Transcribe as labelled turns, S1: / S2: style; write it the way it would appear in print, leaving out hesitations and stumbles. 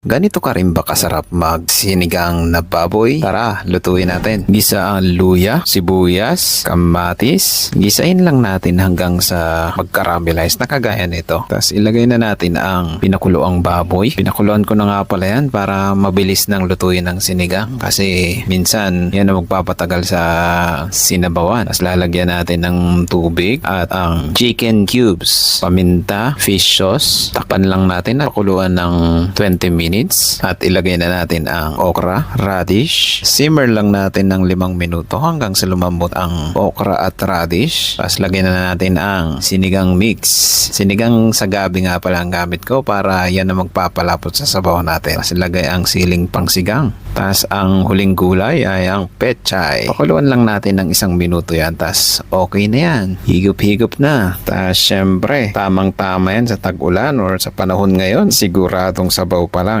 S1: Ganito ka rin ba kasarap magsinigang na baboy? Tara, lutuin natin. Gisa ang luya, sibuyas, kamatis. Gisain lang natin hanggang sa mag-caramelize na kagaya nito. Tapos ilagay na natin ang pinakuloang baboy. Pinakuluan ko na nga pala yan para mabilis nang lutuin ang sinigang. Kasi minsan yan ang magpapatagal sa sinabawan. Tapos lalagyan natin ng tubig at ang chicken cubes, paminta, fish sauce. Takpan lang natin at pakuluan ng 20 minutes. At ilagay na natin ang okra, radish. Simmer lang natin ng 5 minuto hanggang sa lumambot ang okra at radish. Tapos lagyan na natin ang sinigang mix. Sinigang sa gabi nga pala ang gamit ko para yan na magpapalapot sa sabaw natin. Tapos ilagay ang siling pangsigang. Tapos ang huling gulay ay ang pechay. Pakuluan lang natin ng 1 minuto yan. Tapos okay na yan. Higop-higop na. Tapos syempre, tamang-tama yan sa tag-ulan or sa panahon ngayon. Siguradong sabaw pa lang.